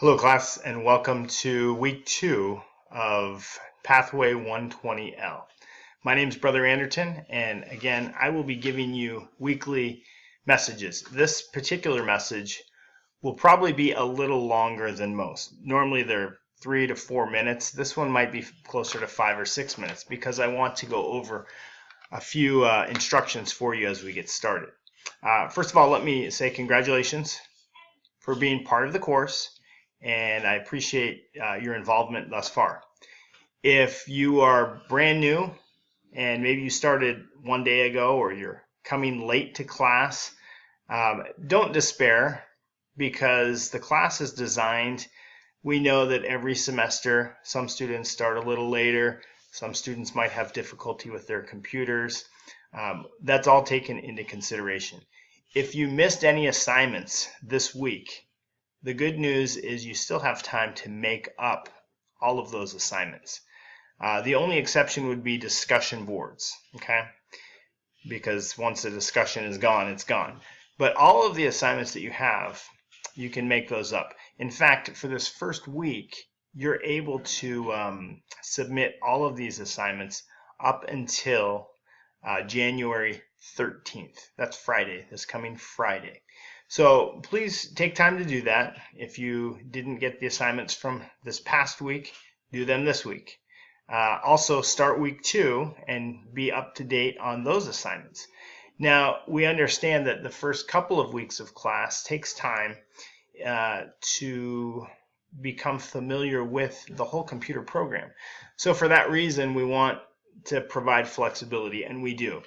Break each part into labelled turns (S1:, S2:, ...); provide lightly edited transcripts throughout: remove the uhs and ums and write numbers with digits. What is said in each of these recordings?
S1: Hello class, and welcome to week 2 of Pathway 120L. My name is Brother Anderton, and again I will be giving you weekly messages. This particular message will probably be a little longer than most. Normally they're 3 to 4 minutes. This one might be closer to 5 or 6 minutes because I want to go over a few instructions for you as we get started. First of all, let me say congratulations for being part of the course, and I appreciate your involvement thus far. If you are brand new and maybe you started one day ago or you're coming late to class, don't despair because the class is designed. We know that every semester some students start a little later, some students might have difficulty with their computers. That's all taken into consideration. If you missed any assignments this week, the good news is you still have time to make up all of those assignments. The only exception would be discussion boards, okay? Because once the discussion is gone, it's gone. But all of the assignments that you have, you can make those up. In fact, for this first week, you're able to submit all of these assignments up until January 13th. That's Friday, this coming Friday. So please take time to do that. If you didn't get the assignments from this past week, do them this week. Also start week 2 and be up to date on those assignments. Now, we understand that the first couple of weeks of class takes time to become familiar with the whole computer program. So for that reason, we want to provide flexibility, and we do.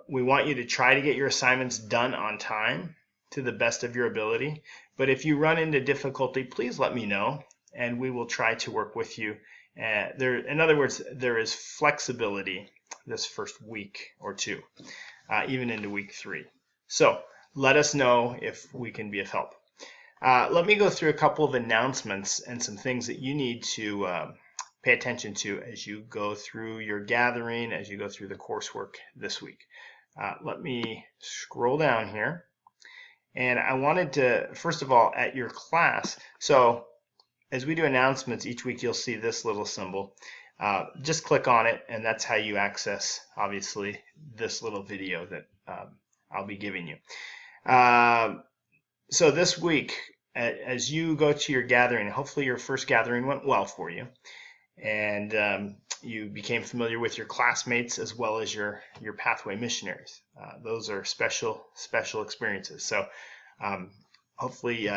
S1: We want you to try to get your assignments done on time to the best of your ability. But if you run into difficulty, please let me know, and we will try to work with you. In other words, there is flexibility this first week or two, even into week 3. So let us know if we can be of help. Let me go through a couple of announcements and some things that you need to pay attention to as you go through your gathering, as you go through the coursework this week. Let me scroll down here. And I wanted to, first of all, at your class, so as we do announcements each week, you'll see this little symbol. Just click on it, and that's how you access, obviously, this little video that I'll be giving you. So this week, as you go to your gathering, hopefully your first gathering went well for you, and you became familiar with your classmates as well as your pathway missionaries. Those are special experiences. So hopefully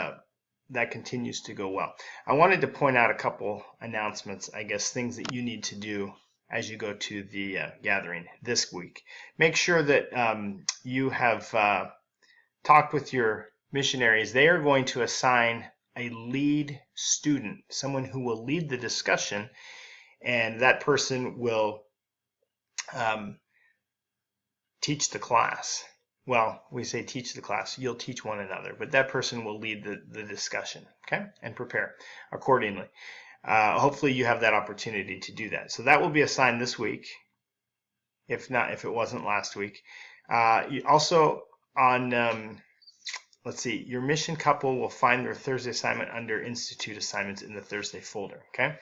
S1: that continues to go well. I wanted to point out a couple announcements, I guess, things that you need to do as you go to the gathering this week. Make sure that you have talked with your missionaries. They are going to assign a lead student, someone who will lead the discussion, and that person will teach the class. Well, we say teach the class. You'll teach one another, but that person will lead the discussion, okay, and prepare accordingly. Hopefully you have that opportunity to do that. So that will be assigned this week, if it wasn't last week. You also on let's see, your mission couple will find their Thursday assignment under Institute assignments in the Thursday folder, okay?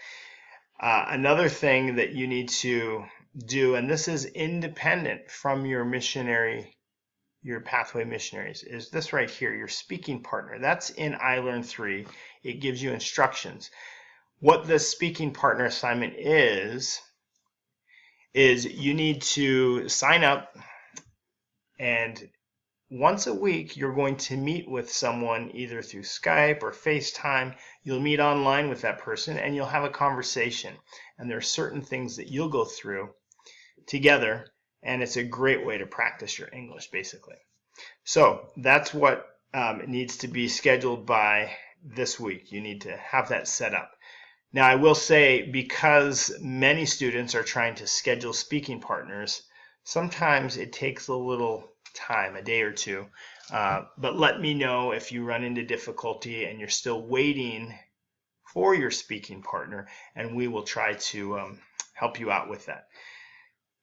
S1: Another thing that you need to do, and this is independent from your missionary, your pathway missionaries, is this right here, your speaking partner. That's in iLearn 3. It gives you instructions. What the speaking partner assignment is you need to sign up, and once a week, you're going to meet with someone either through Skype or FaceTime. You'll meet online with that person and you'll have a conversation. And there are certain things that you'll go through together, and it's a great way to practice your English, basically. So that's what needs to be scheduled by this week. You need to have that set up. Now, I will say, because many students are trying to schedule speaking partners, sometimes it takes a little time, a day or two, but let me know if you run into difficulty and you're still waiting for your speaking partner, and we will try to help you out with that.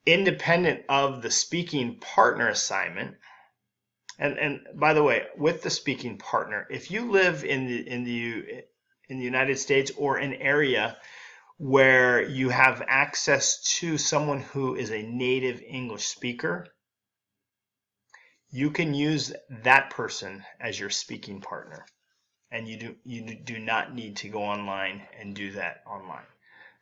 S1: Independent of the speaking partner assignment, and by the way, with the speaking partner, if you live in the in the United States or an area where you have access to someone who is a native English speaker, you can use that person as your speaking partner. And you do not need to go online and do that online.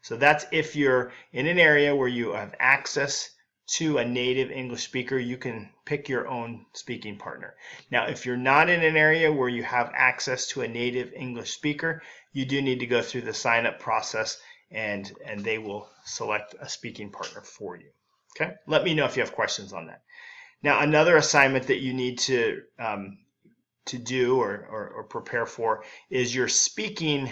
S1: So that's if you're in an area where you have access to a native English speaker, you can pick your own speaking partner. Now, if you're not in an area where you have access to a native English speaker, you do need to go through the sign-up process, and they will select a speaking partner for you. Okay? Let me know if you have questions on that. Now, another assignment that you need to do or prepare for is your speaking.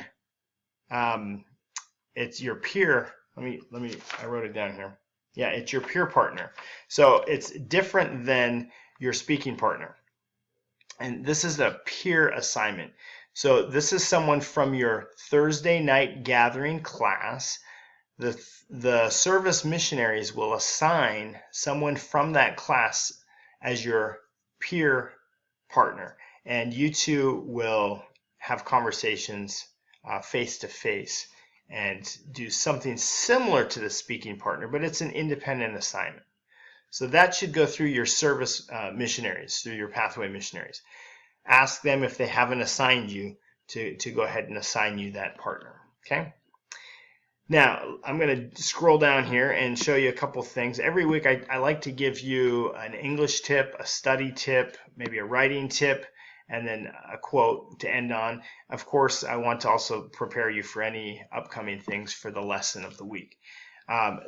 S1: It's your peer. Let me. I wrote it down here. Yeah, it's your peer partner. So it's different than your speaking partner. And this is a peer assignment. So this is someone from your Thursday night gathering class. The service missionaries will assign someone from that class as your peer partner. And you two will have conversations face to face and do something similar to the speaking partner, but it's an independent assignment. So that should go through your service missionaries, through your Pathway missionaries. Ask them if they haven't assigned you to go ahead and assign you that partner. Okay? Now, I'm going to scroll down here and show you a couple things. Every week I like to give you an English tip, a study tip, maybe a writing tip, and then a quote to end on. Of course, I want to also prepare you for any upcoming things for the lesson of the week.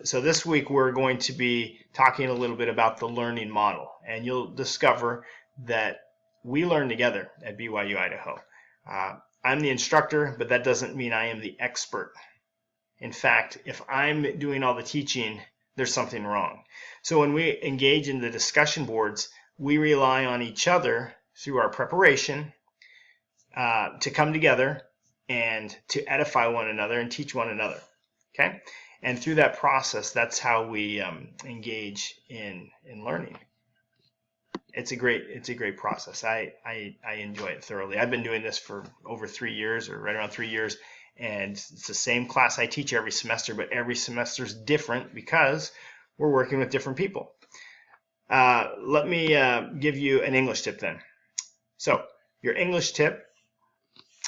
S1: So this week we're going to be talking a little bit about the learning model, and you'll discover that we learn together at BYU Idaho. I'm the instructor, but that doesn't mean I am the expert. In fact, if I'm doing all the teaching, there's something wrong. So when we engage in the discussion boards, we rely on each other through our preparation to come together and to edify one another and teach one another. Okay? And through that process, that's how we engage in learning. It's a great process. I enjoy it thoroughly. I've been doing this for over 3 years, or right around 3 years, and it's the same class I teach every semester, but every semester is different because we're working with different people. Let me give you an English tip then. So your English tip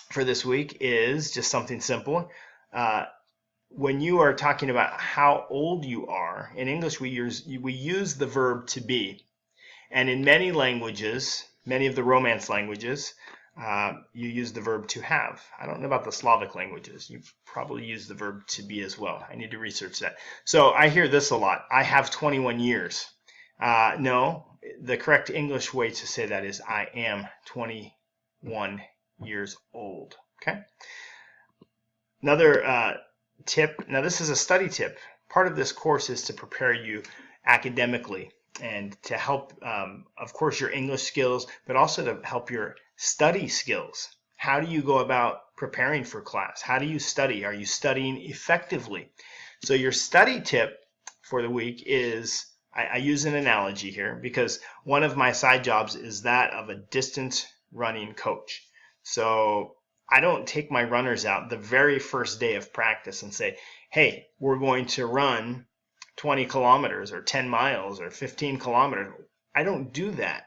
S1: for this week is just something simple. When you are talking about how old you are, in English we use the verb to be. And in many languages, many of the Romance languages, you use the verb to have. I don't know about the Slavic languages. You probably use the verb to be as well. I need to research that. So I hear this a lot. I have 21 years. No, the correct English way to say that is I am 21 years old. Okay? Another tip. Now this is a study tip. Part of this course is to prepare you academically and to help, of course, your English skills, but also to help your study skills. How do you go about preparing for class? How do you study? Are you studying effectively? So your study tip for the week is, I use an analogy here because one of my side jobs is that of a distance running coach. So I don't take my runners out the very first day of practice and say, hey, we're going to run 20 kilometers or 10 miles or 15 kilometers. I don't do that.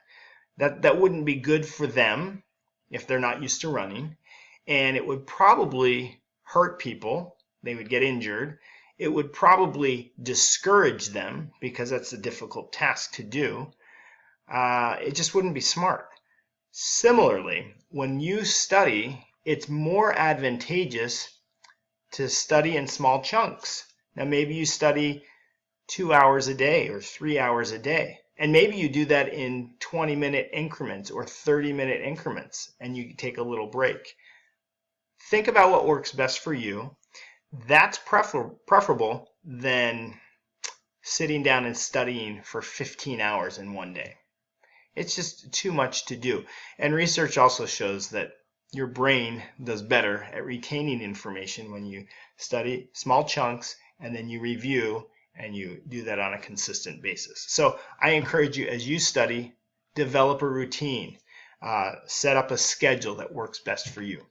S1: That wouldn't be good for them if they're not used to running, and it would probably hurt people. They would get injured. It would probably discourage them because that's a difficult task to do. It just wouldn't be smart. Similarly, when you study, it's more advantageous to study in small chunks. Now maybe you study 2 hours a day or 3 hours a day. And maybe you do that in 20-minute increments or 30-minute increments, and you take a little break. Think about what works best for you. That's preferable than sitting down and studying for 15 hours in one day. It's just too much to do. And research also shows that your brain does better at retaining information when you study small chunks and then you review, and you do that on a consistent basis. So I encourage you, as you study, develop a routine, set up a schedule that works best for you.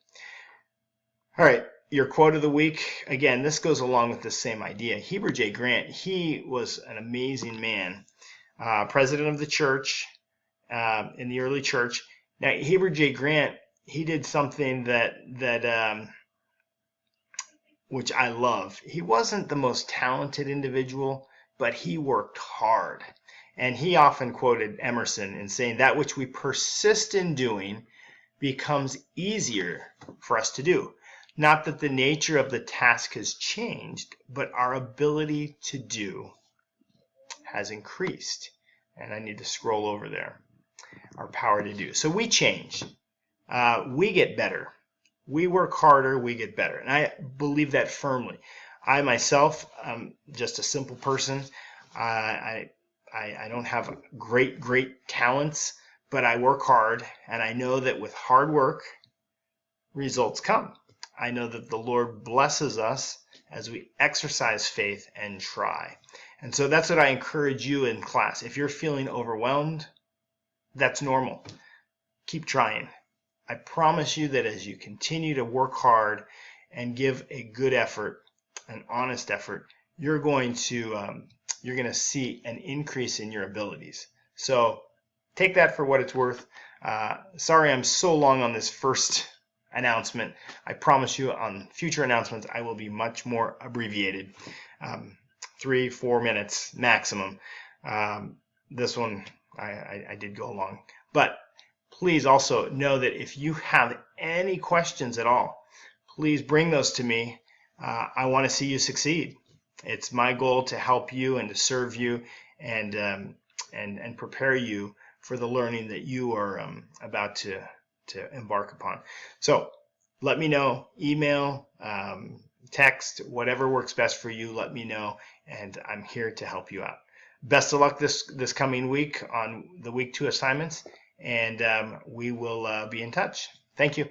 S1: All right, your quote of the week. Again, this goes along with the same idea. Heber J. Grant, he was an amazing man, president of the church in the early church. Now, Heber J. Grant, he did something that which I love. He wasn't the most talented individual, but he worked hard. And he often quoted Emerson in saying, that which we persist in doing becomes easier for us to do. Not that the nature of the task has changed, but our ability to do has increased. And I need to scroll over there. Our power to do. So we change. We get better. We work harder, we get better. And I believe that firmly. I myself, just a simple person. I don't have great talents, but I work hard, and I know that with hard work, results come. I know that the Lord blesses us as we exercise faith and try. And so that's what I encourage you in class. If you're feeling overwhelmed, that's normal. Keep trying. I promise you that as you continue to work hard and give a good effort, an honest effort, you're going to see an increase in your abilities. So take that for what it's worth. Sorry I'm so long on this first announcement. I promise you on future announcements I will be much more abbreviated, 3-4 minutes maximum. This one I did go long, but please also know that if you have any questions at all, please bring those to me. I want to see you succeed. It's my goal to help you and to serve you and prepare you for the learning that you are about to embark upon. So let me know, email, text, whatever works best for you, let me know, and I'm here to help you out. Best of luck this coming week on the week 2 assignments, and we will be in touch. Thank you.